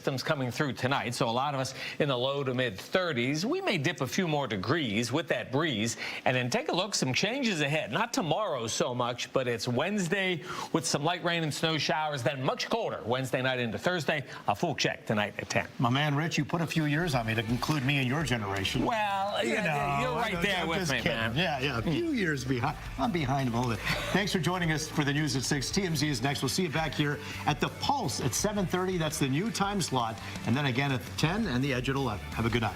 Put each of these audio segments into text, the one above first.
systems coming through tonight, so a lot of us in the low to mid 30s. We may dip a few more degrees with that breeze. And then take a look, some changes ahead. Not tomorrow so much, but it's Wednesday with some light rain and snow showers, then much colder Wednesday night into Thursday. A full check tonight at 10. My man, Rich, you put a few years on me to include me in your generation. Well, you're right there with me, man. Yeah, a few years behind. I'm behind him a little bit. Thanks for joining us for the news at 6. TMZ is next. We'll see you back here at the Pulse at 7:30. That's the new time slot. And then again at 10 and the Edge at 11. Have a good night.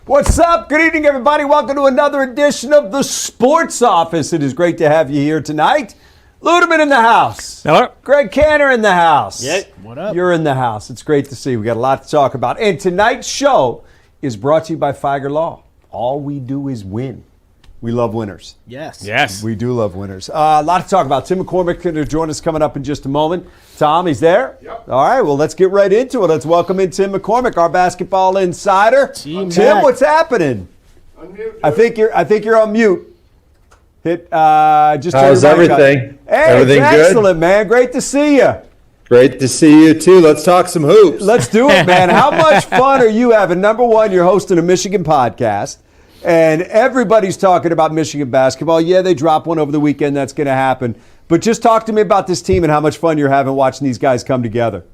What's up? Good evening, everybody. Welcome to another edition of the Sports Office. It is great to have you here tonight. Ludeman in the house. Hello. Greg Cantor in the house. Yeah. What up? You're in the house. It's great to see you. We got a lot to talk about. And tonight's show is brought to you by Figer Law. All we do is win. We love winners. Yes. We do love winners. A lot to talk about. Tim McCormick going to join us coming up in just a moment. Tom, he's there? Yep. All right, well, let's get right into it. Let's welcome in Tim McCormick, our basketball insider. Tim, what's happening? Unmute. I think you're on mute. Hit just How's everything? Hey, Everything it's good? excellent, man. Great to see you. Great to see you too. Let's talk some hoops. Let's do it, man. How much fun are you having? Number one, you're hosting a Michigan podcast, and everybody's talking about Michigan basketball. Yeah, they dropped one over the weekend. That's going to happen. But just talk to me about this team and how much fun you're having watching these guys come together.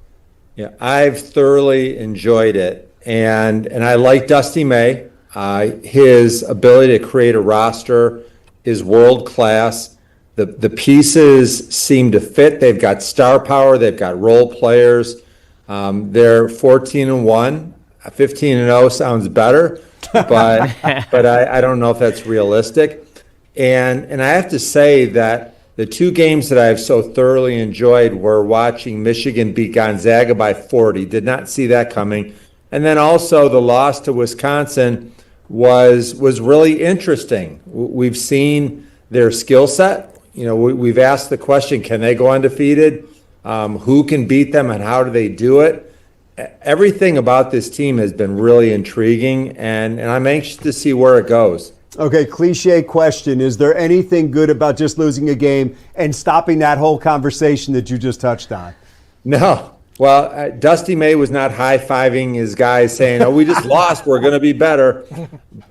Yeah, I've thoroughly enjoyed it, and I like Dusty May. His ability to create a roster is world class. The pieces seem to fit. They've got star power. They've got role players. They're 14-1. 15-0 sounds better, but I don't know if that's realistic. And I have to say that the two games that I've so thoroughly enjoyed were watching Michigan beat Gonzaga by 40. Did not see that coming. And then also the loss to Wisconsin was really interesting. We've seen their skill set. You know, we've asked the question, can they go undefeated? Who can beat them and how do they do it? Everything about this team has been really intriguing, and I'm anxious to see where it goes. Okay, cliche question. Is there anything good about just losing a game and stopping that whole conversation that you just touched on? No, Well, Dusty May was not high-fiving his guys saying, "Oh, we just lost. We're going to be better."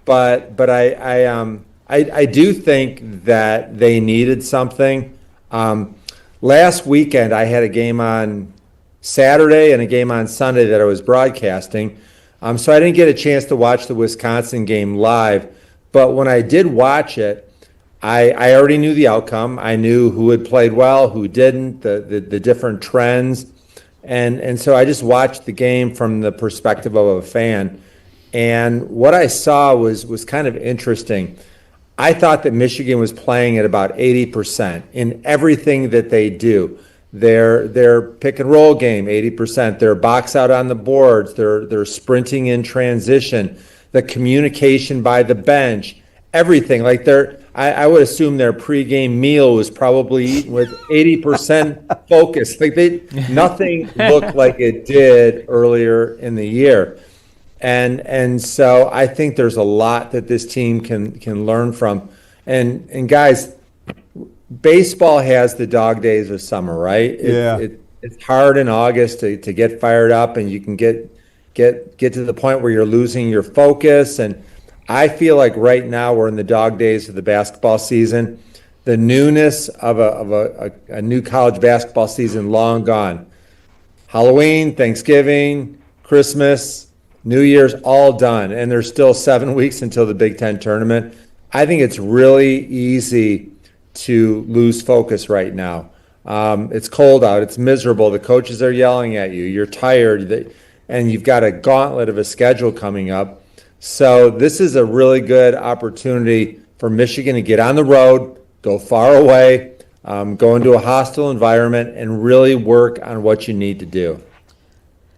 But I do think that they needed something. Last weekend, I had a game on Saturday and a game on Sunday that I was broadcasting. So I didn't get a chance to watch the Wisconsin game live. But when I did watch it, I already knew the outcome. I knew who had played well, who didn't, the different trends. And so I just watched the game from the perspective of a fan. And what I saw was kind of interesting. I thought that Michigan was playing at about 80% in everything that they do. Their pick and roll game, 80%. Their box out on the boards. Their sprinting in transition. The communication by the bench. Everything. Like I would assume their pregame meal was probably eaten with 80% focus. Like nothing looked like it did earlier in the year. And so I think there's a lot that this team can learn from. And guys, baseball has the dog days of summer, right? It's hard in August to get fired up, and you can get to the point where you're losing your focus. And I feel like right now we're in the dog days of the basketball season. The newness of a new college basketball season long gone. Halloween, Thanksgiving, Christmas, New Year's, all done, and there's still 7 weeks until the Big Ten tournament. I think it's really easy to lose focus right now. It's cold out. It's miserable. The coaches are yelling at you. You're tired, and you've got a gauntlet of a schedule coming up. So this is a really good opportunity for Michigan to get on the road, go far away, go into a hostile environment, and really work on what you need to do.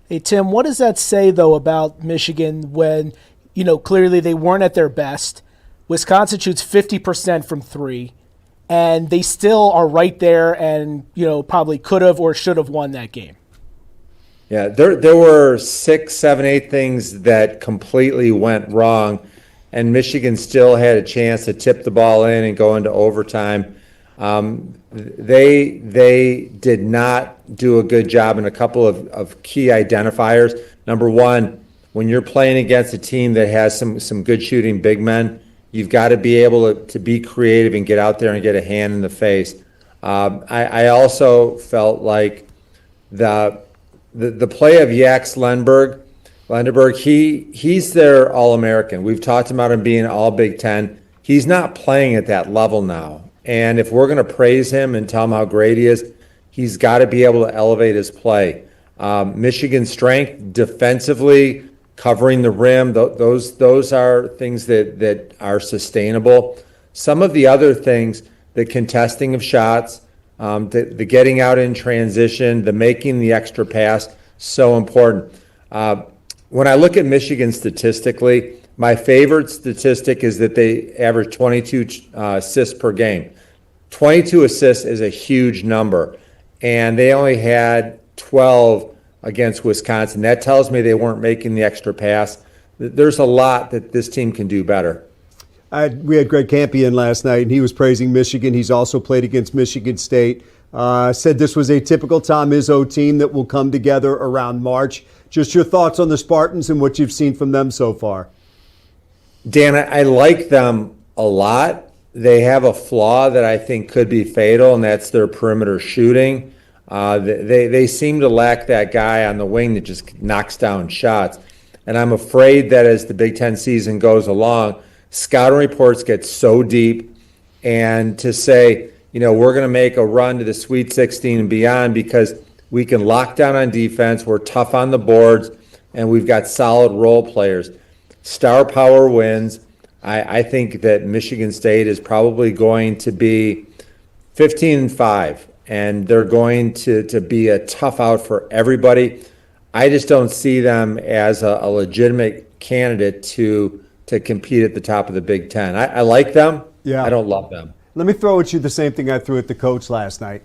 Hey, Tim, what does that say, though, about Michigan when, clearly they weren't at their best? Wisconsin shoots 50% from three, and they still are right there and, probably could have or should have won that game. Yeah, there were 6, 7, 8 things that completely went wrong, and Michigan still had a chance to tip the ball in and go into overtime. They did not do a good job in a couple of key identifiers. Number one, when you're playing against a team that has some good shooting big men, you've got to be able to be creative and get out there and get a hand in the face. I also felt like the play of Jax Lenderberg, he's their All-American. We've talked about him being all Big Ten. He's not playing at that level now. And if we're going to praise him and tell him how great he is, he's got to be able to elevate his play. Michigan's strength defensively, covering the rim, those are things that are sustainable. Some of the other things, the contesting of shots, the getting out in transition, the making the extra pass, so important. When I look at Michigan statistically, my favorite statistic is that they average 22 assists per game. 22 assists is a huge number, and they only had 12 against Wisconsin. That tells me they weren't making the extra pass. There's a lot that this team can do better. We had Greg Campion last night, and he was praising Michigan. He's also played against Michigan State. Said this was a typical Tom Izzo team that will come together around March. Just your thoughts on the Spartans and what you've seen from them so far. Dan, I like them a lot. They have a flaw that I think could be fatal, and that's their perimeter shooting. They seem to lack that guy on the wing that just knocks down shots. And I'm afraid that as the Big Ten season goes along, scouting reports get so deep, and to say, we're going to make a run to the Sweet 16 and beyond because we can lock down on defense, we're tough on the boards, and we've got solid role players. Star power wins. I think that Michigan State is probably going to be 15-5, and they're going to be a tough out for everybody. I just don't see them as a legitimate candidate to compete at the top of the Big Ten. I like them. Yeah. I don't love them. Let me throw at you the same thing I threw at the coach last night.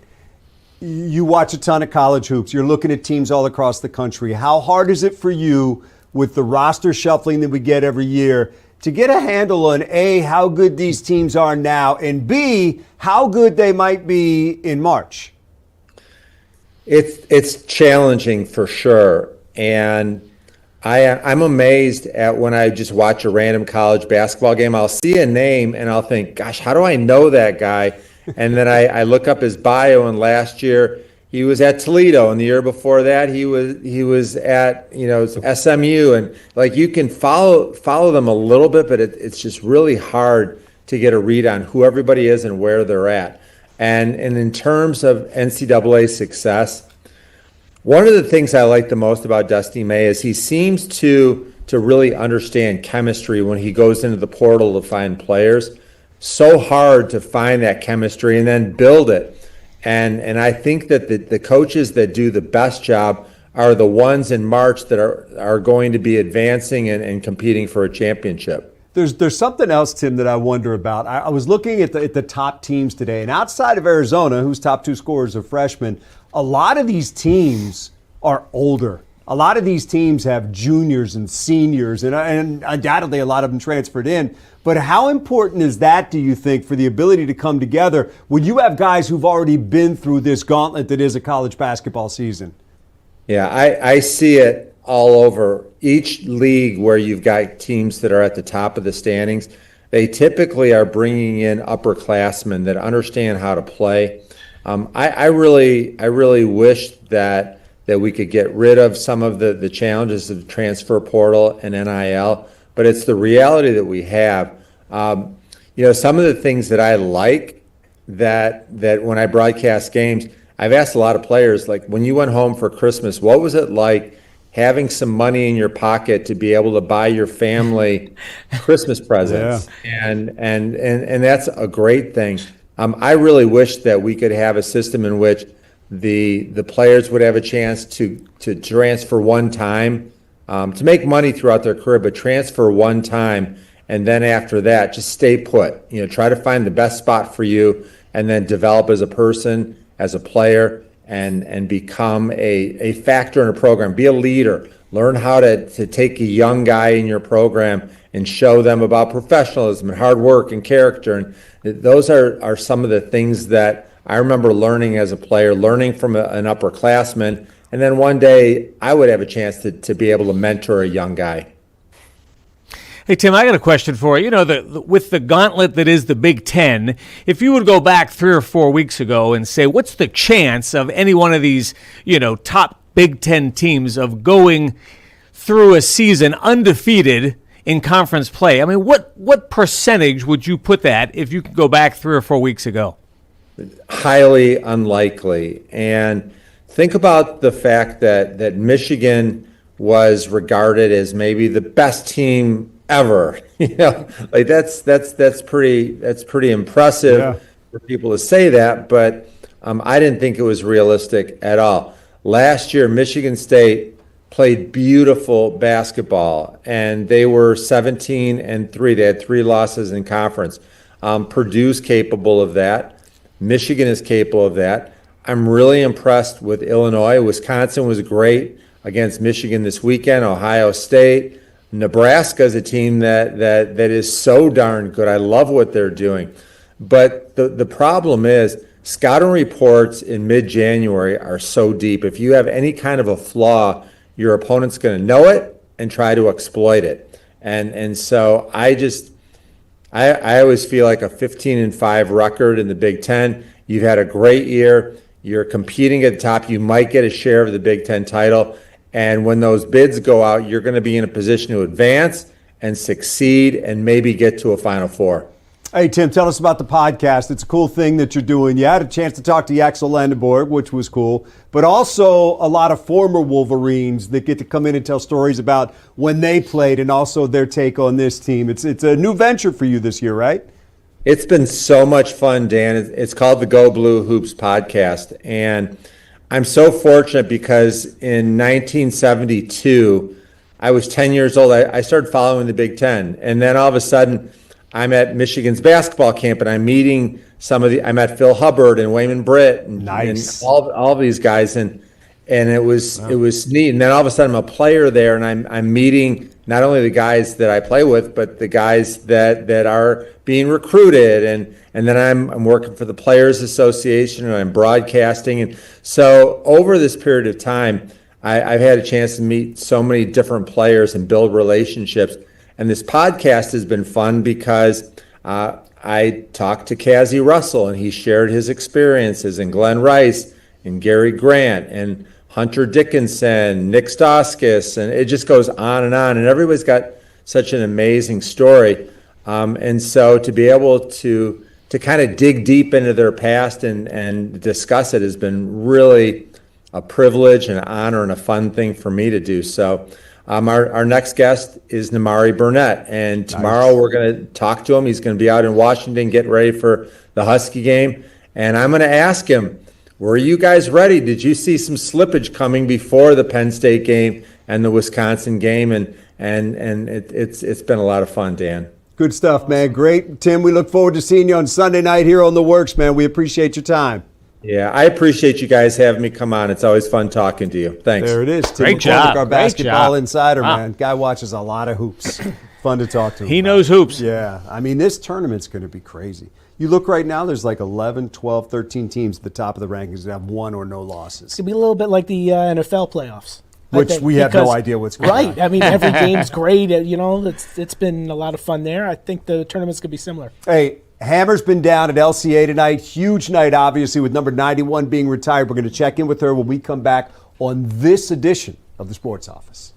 You watch a ton of college hoops. You're looking at teams all across the country. How hard is it for you with the roster shuffling that we get every year to get a handle on A, how good these teams are now, and B, how good they might be in March? It's challenging for sure, and I'm amazed at when I just watch a random college basketball game. I'll see a name and I'll think, gosh, how do I know that guy? And then I look up his bio, and last year he was at Toledo, and the year before that he was at SMU, and like you can follow them a little bit, but it's just really hard to get a read on who everybody is and where they're at. And in terms of NCAA success, one of the things I like the most about Dusty May is he seems to really understand chemistry when he goes into the portal to find players. So hard to find that chemistry and then build it. And I think that the coaches that do the best job are the ones in March that are going to be advancing and competing for a championship. There's something else, Tim, that I wonder about. I was looking at the top teams today, and outside of Arizona, whose top 2 scorers are freshmen, a lot of these teams are older. A lot of these teams have juniors and seniors, and undoubtedly a lot of them transferred in. But how important is that, do you think, for the ability to come together when you have guys who've already been through this gauntlet that is a college basketball season? Yeah, I see it all over. Each league where you've got teams that are at the top of the standings, they typically are bringing in upperclassmen that understand how to play. I really wish that we could get rid of some of the challenges of the transfer portal and NIL, but it's the reality that we have. Some of the things that I like that when I broadcast games, I've asked a lot of players, like, when you went home for Christmas, what was it like having some money in your pocket to be able to buy your family Christmas presents? Yeah. And that's a great thing. I really wish that we could have a system in which the players would have a chance to transfer one time, to make money throughout their career, but transfer one time, and then after that, just stay put. Try to find the best spot for you, and then develop as a person, as a player, and become a factor in a program. Be a leader. Learn how to take a young guy in your program and show them about professionalism and hard work and character. And those are some of the things that I remember learning as a player, learning from an upperclassman. And then one day I would have a chance to be able to mentor a young guy. Hey, Tim, I got a question for you. With the gauntlet that is the Big Ten, if you would go back 3 or 4 weeks ago and say, what's the chance of any one of these, top Big Ten teams of going through a season undefeated in conference play? I mean, what percentage would you put that if you could go back 3 or 4 weeks ago? Highly unlikely. And think about the fact that Michigan was regarded as maybe the best team ever. That's pretty impressive for people to say that, but I didn't think it was realistic at all. Last year, Michigan State played beautiful basketball, and they were 17-3. They had 3 losses in conference. Purdue's capable of that. Michigan is capable of that. I'm really impressed with Illinois. Wisconsin was great against Michigan this weekend. Ohio State. Nebraska is a team that is so darn good. I love what they're doing. But the problem is scouting reports in mid-January are so deep. If you have any kind of a flaw, your opponent's going to know it and try to exploit it. And so I always feel like a 15-5 record in the Big Ten. You've had a great year. You're competing at the top. You might get a share of the Big Ten title. And when those bids go out, you're going to be in a position to advance and succeed and maybe get to a Final Four. Hey, Tim, tell us about the podcast. It's a cool thing that you're doing. You had a chance to talk to Yaxel Lendeborg, which was cool, but also a lot of former Wolverines that get to come in and tell stories about when they played and also their take on this team. It's a new venture for you this year, right? It's been so much fun, Dan. It's called the Go Blue Hoops podcast, and I'm so fortunate because in 1972, I was 10 years old. I started following the Big Ten. And then all of a sudden, I'm at Michigan's basketball camp, and I'm meeting I met Phil Hubbard and Wayman Britt and all of these guys. And it was neat. And then all of a sudden, I'm a player there, and I'm meeting not only the guys that I play with, but the guys that are being recruited, and then I'm working for the Players Association, and I'm broadcasting. And so over this period of time, I've had a chance to meet so many different players and build relationships. And this podcast has been fun because I talked to Cassie Russell, and he shared his experiences, and Glenn Rice, and Gary Grant, and Hunter Dickinson, Nick Stauskas, and it just goes on, and everybody's got such an amazing story. And so to be able to kind of dig deep into their past and discuss it has been really a privilege and an honor and a fun thing for me to do. So our next guest is Nimari Burnett, and tomorrow we're going to talk to him. He's going to be out in Washington getting ready for the Husky game, and I'm going to ask him, were you guys ready? Did you see some slippage coming before the Penn State game and the Wisconsin game? And it's been a lot of fun, Dan. Good stuff, man. Great. Tim, we look forward to seeing you on Sunday night here on The Works, man. We appreciate your time. Yeah, I appreciate you guys having me come on. It's always fun talking to you. Thanks. There it is. Tim Great McCormick, job. our Great basketball job. insider, man. Guy watches a lot of hoops. Fun to talk to him. He knows hoops. Yeah. I mean, this tournament's going to be crazy. You look right now, there's like 11, 12, 13 teams at the top of the rankings that have one or no losses. It's going to be a little bit like the NFL playoffs. I Which think, we have no because- idea what's going on. Right. I mean, every game's great. It's been a lot of fun there. I think the tournament's going to be similar. Hey, Hammer's been down at LCA tonight. Huge night, obviously, with number 91 being retired. We're going to check in with her when we come back on this edition of the Sports Office.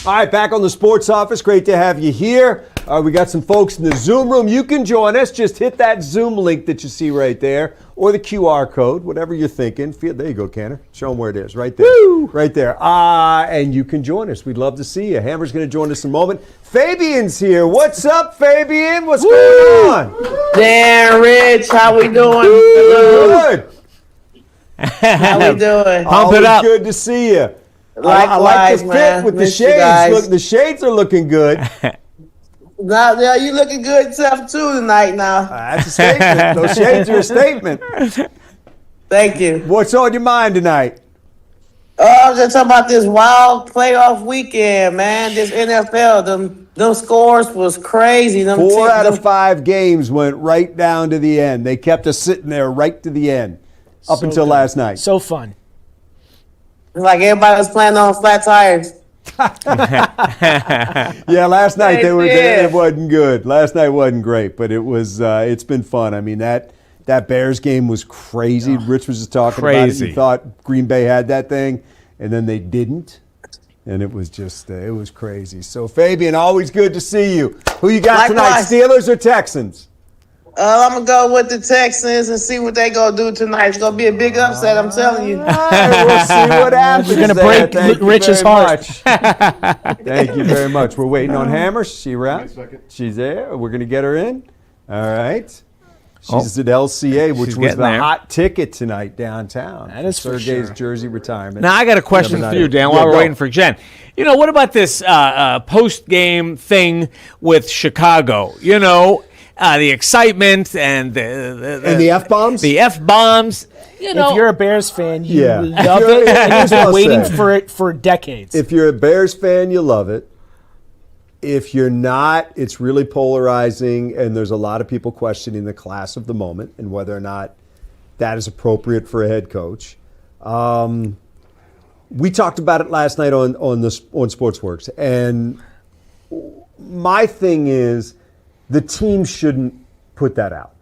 All right, back on the Sports Office. Great to have you here. We got some folks in the Zoom room. You can join us. Just hit that Zoom link that you see right there, or the QR code, whatever you're thinking. There you go, Canner. Show them where it is. Right there. Woo! Right there. And you can join us. We'd love to see you. Hammer's going to join us in a moment. Fabian's here. What's up, Fabian? What's going on? Dan, Rich, how we doing? Good. How we doing? Pump it up. Good to see you. Likewise, I like the fit man. with the Miss you shades. guys. Look, the shades are looking good. Now, yeah, you looking good yourself too tonight now. That's a statement. Those shades are a statement. Thank you. What's on your mind tonight? I'm just talking about this wild playoff weekend, man. This NFL, them scores was crazy. Them 4 out of 5 games went right down to the end. They kept us sitting there right to the end, up until good. last night. So fun. Like everybody was playing on flat tires. Yeah, last night did. it wasn't good. Last night wasn't great, but it was. It's been fun. I mean that Bears game was crazy. Rich was just talking about it. Crazy. He thought Green Bay had that thing, and then they didn't, and it was just it was crazy. So Fabian, always good to see you. Who you got Likewise. tonight? Steelers or Texans? I'm going to go with the Texans and see what they going to do tonight. It's going to be a big upset, I'm telling you. All right, we'll see what happens. We're gonna there. break Thank you Rich's very heart. much. Thank you very much. We're waiting on Hammer. She around? She's there. We're going to get her in. All right. She's at LCA, which She's was getting the there. hot ticket tonight downtown. That is for Sergei's sure. jersey retirement. Now, I got a question Never for you, know. Dan, while Yeah, we're go. waiting for Jen. You know, what about this post-game thing with Chicago? You know, the excitement and And the F-bombs? The F-bombs. You know, If you're a Bears fan, you Yeah. love If you're- it, and here's you've what been I'll waiting say. for it for decades. If you're a Bears fan, you love it. If you're not, it's really polarizing, and there's a lot of people questioning the class of the moment and whether or not that is appropriate for a head coach. We talked about it last night on Sportsworks, and my thing is the team shouldn't put that out.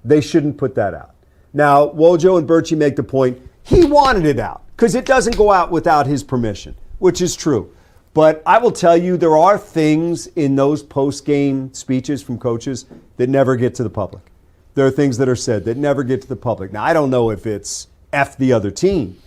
They shouldn't put that out. Now, Wojo and Birchie make the point he wanted it out because it doesn't go out without his permission, which is true. But I will tell you, there are things in those post-game speeches from coaches that never get to the public. There are things that are said that never get to the public. Now, I don't know if it's F the other team,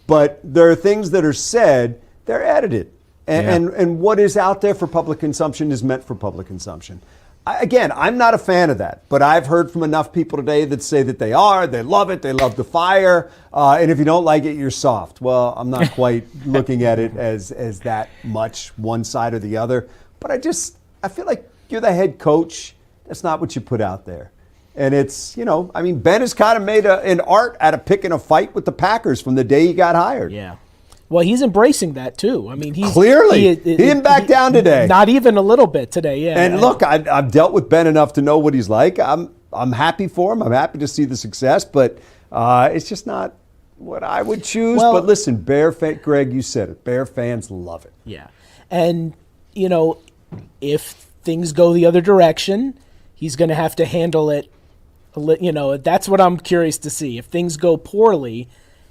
but there are things that are said, they're edited. And what is out there for public consumption is meant for public consumption. Again, I'm not a fan of that, but I've heard from enough people today that say that they love it, they love the fire, and if you don't like it, you're soft. Well, I'm not quite looking at it as that much one side or the other, but I feel like you're the head coach. That's not what you put out there. And it's, Ben has kind of made an art out of picking a fight with the Packers from the day he got hired. Yeah. Well, he's embracing that too. I mean, Clearly. He didn't back down today. Not even a little bit today. Yeah. And look, I've dealt with Ben enough to know what he's like. I'm happy for him. I'm happy to see the success, but it's just not what I would choose. Well- But listen, Greg, you said it. Bear fans love it. Yeah. And, if things go the other direction, he's going to have to handle it. That's what I'm curious to see. If things go poorly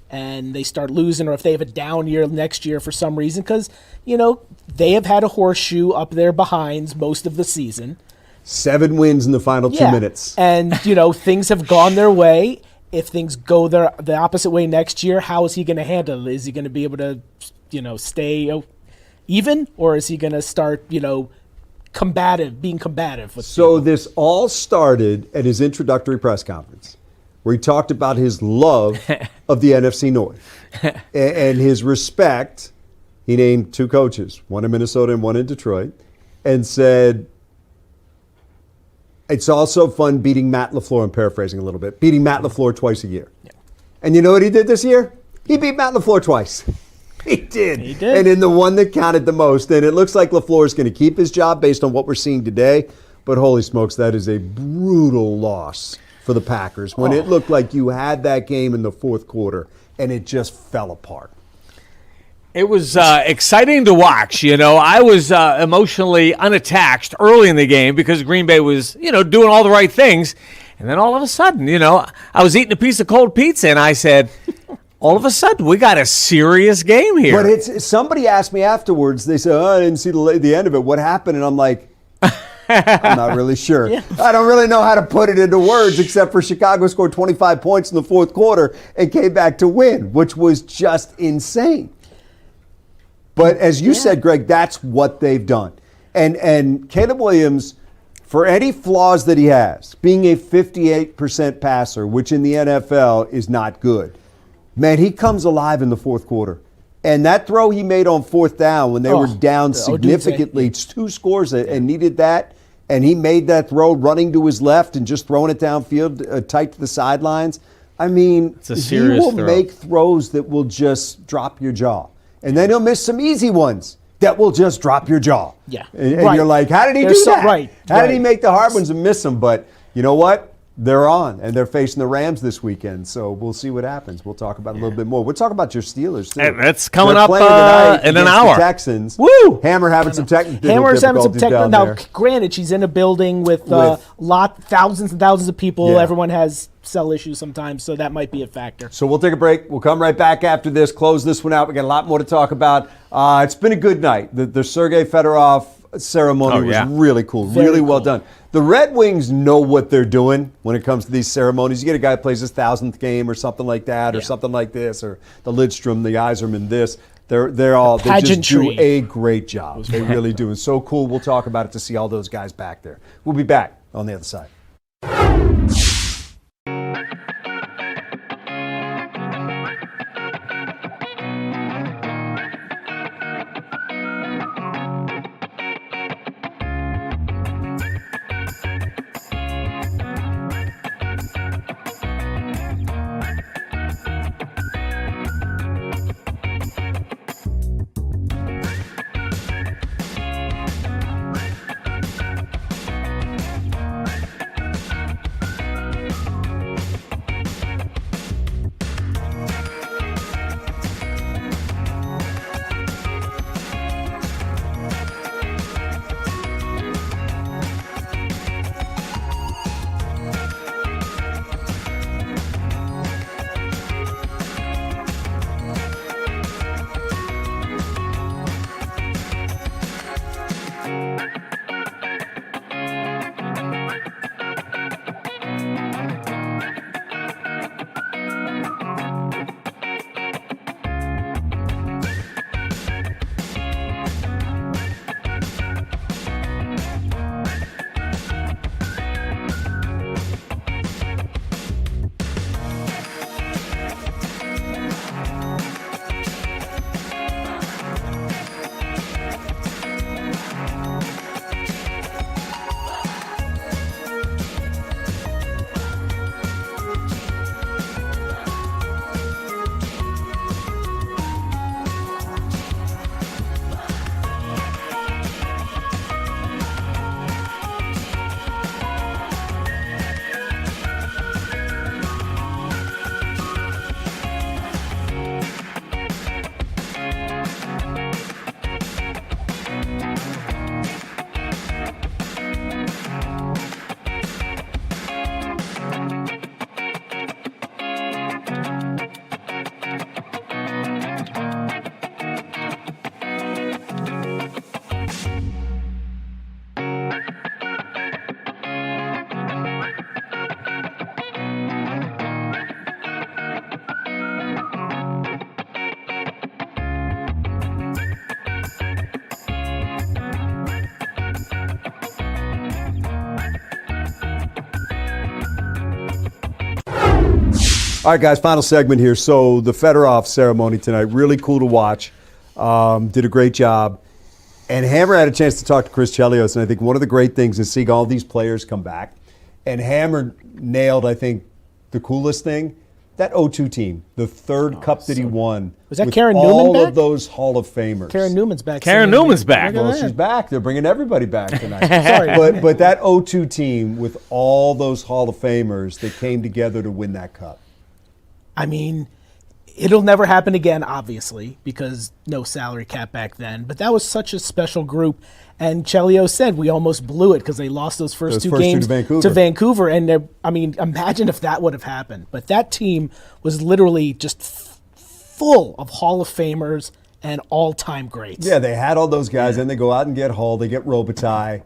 and they start losing, or if they have a down year next year for some reason, because, they have had a horseshoe up their behinds most of the season. 7 wins in the final 2 minutes. And, things have gone their way. If things go the opposite way next year, how is he going to handle it? Is he going to be able to, stay even? Or is he going to start, being combative with So people? this all started at his introductory press conference, where he talked about his love of the NFC North and his respect. He named 2 coaches, one in Minnesota and one in Detroit, and said, it's also fun beating Matt LaFleur, I'm paraphrasing a little bit, beating Matt LaFleur twice a year. Yeah. And you know what he did this year? He beat Matt LaFleur twice. He did. He did. And in the one that counted the most. And it looks like LaFleur is going to keep his job based on what we're seeing today. But holy smokes, that is a brutal loss for the Packers when it looked like you had that game in the fourth quarter and it just fell apart. it was exciting to watch. I was emotionally unattached early in the game because Green Bay was, doing all the right things. And then all of a sudden, I was eating a piece of cold pizza and I said, all of a sudden, we got a serious game here. But somebody asked me afterwards, they said, I didn't see the end of it. What happened? And I'm like, I'm not really sure. Yeah. I don't really know how to put it into words, except for Chicago scored 25 points in the fourth quarter and came back to win, which was just insane. But as you said, Greg, that's what they've done. And Caleb Williams, for any flaws that he has, being a 58% passer, which in the NFL is not good, man, he comes alive in the fourth quarter. And that throw he made on fourth down when they were down significantly, 2 scores and needed that, and he made that throw running to his left and just throwing it downfield tight to the sidelines. I mean, a he serious will throw. make throws that will just drop your jaw. And then he'll miss some easy ones that will just drop your jaw. Yeah. And Right. you're like, how did he There's do some- that? right, How did he right. make the hard ones and miss them? But you know what? They're on, and they're facing the Rams this weekend, so we'll see what happens. We'll talk about it a little bit more. We'll talk about your Steelers, too. Hey, that's coming They're up, playing tonight in an against hour. The Texans. Woo! Hammer having some technical Hammer's having some difficulties technical. down Now, there. granted, she's in a building with thousands and thousands of people. Yeah. Everyone has cell issues sometimes, so that might be a factor. So we'll take a break. We'll come right back after this, close this one out. We got a lot more to talk about. It's been a good night. The Sergei Fedorov ceremony was really cool, Very really well cool. done. The Red Wings know what they're doing when it comes to these ceremonies. You get a guy who plays his 1,000th game or something like that, or something like this, or the Lidstrom, the Yzerman, this. They just do pageantry. a great job. They really do. And so cool. We'll talk about it to see all those guys back there. We'll be back on the other side. All right, guys, final segment here. So the Fedorov ceremony tonight, really cool to watch. Did a great job. And Hammer had a chance to talk to Chris Chelios, and I think one of the great things is seeing all these players come back. And Hammer nailed, I think, the coolest thing, that 0-2 team, the third cup that he won. Was that with Karen all Newman back? of those Hall of Famers. Karen Newman's back. Karen singing. Newman's back. Look at Well, that. she's back. They're bringing everybody back tonight. Sorry. But that 0-2 team with all those Hall of Famers that came together to win that cup. I mean, it'll never happen again, obviously, because no salary cap back then. But that was such a special group. And Chelios said we almost blew it because they lost those first two games to Vancouver. And I mean, imagine if that would have happened. But that team was literally just full of Hall of Famers and all-time greats. Yeah, they had all those guys, and they go out and get Hall. They get Robitaille.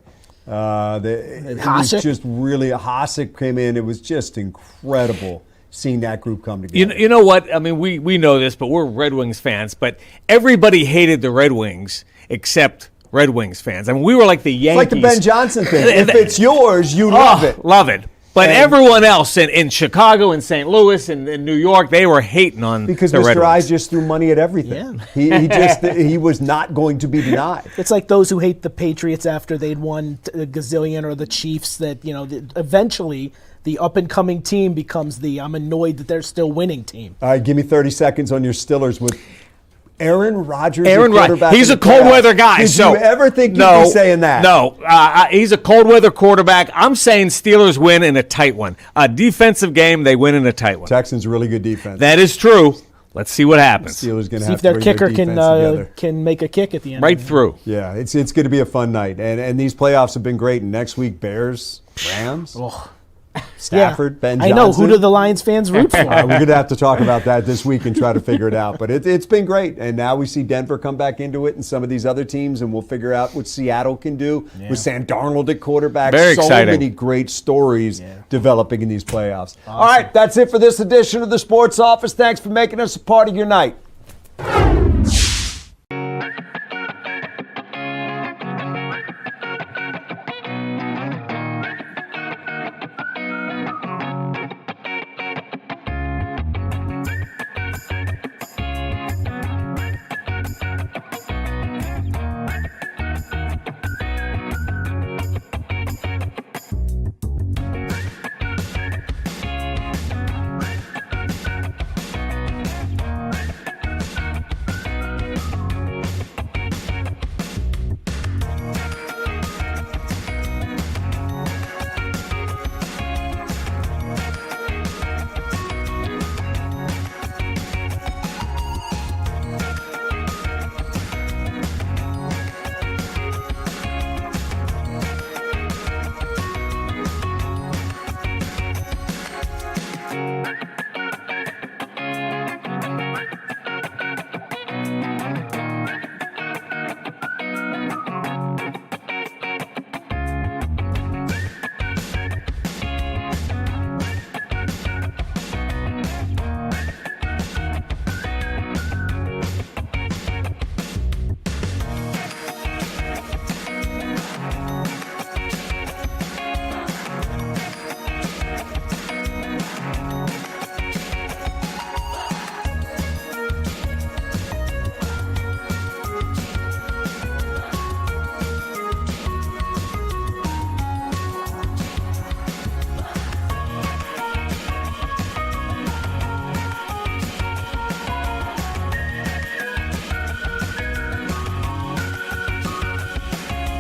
It was Hasek. just really, Hasek came in. It was just incredible seeing that group come together. You know what? I mean, we know this, but we're Red Wings fans. But everybody hated the Red Wings except Red Wings fans. I mean, we were like the Yankees. It's like the Ben Johnson thing. If it's yours, you love it. Love it. But And- everyone else in Chicago and St. Louis and in New York, they were hating on Because the Red Mr. I Wings. just threw money at everything. Yeah. He was not going to be denied. It's like those who hate the Patriots after they'd won a gazillion, or the Chiefs that, eventually the up-and-coming team becomes the I'm annoyed that they're still winning team. All right, give me 30 seconds on your Stillers with Aaron Rodgers. Aaron Rodgers. He's a cold weather guy. Did so you ever think you'd be saying that? No. He's a cold weather quarterback. I'm saying Steelers win in a tight one. A defensive game, they win in a tight one. Texans really good defense. That is true. Let's see what happens. Steelers going to See have if their three good kicker defense can make a kick at the end. Right through. Yeah, it's going to be a fun night. And these playoffs have been great. And next week, Bears, Rams, Stafford, Ben Johnson. I know. Who do the Lions fans root for? We're going to have to talk about that this week and try to figure it out. But it's been great. And now we see Denver come back into it and some of these other teams, and we'll figure out what Seattle can do with Sam Darnold at quarterback. Very so exciting. many great stories developing in these playoffs. All right, that's it for this edition of the Sports Office. Thanks for making us a part of your night.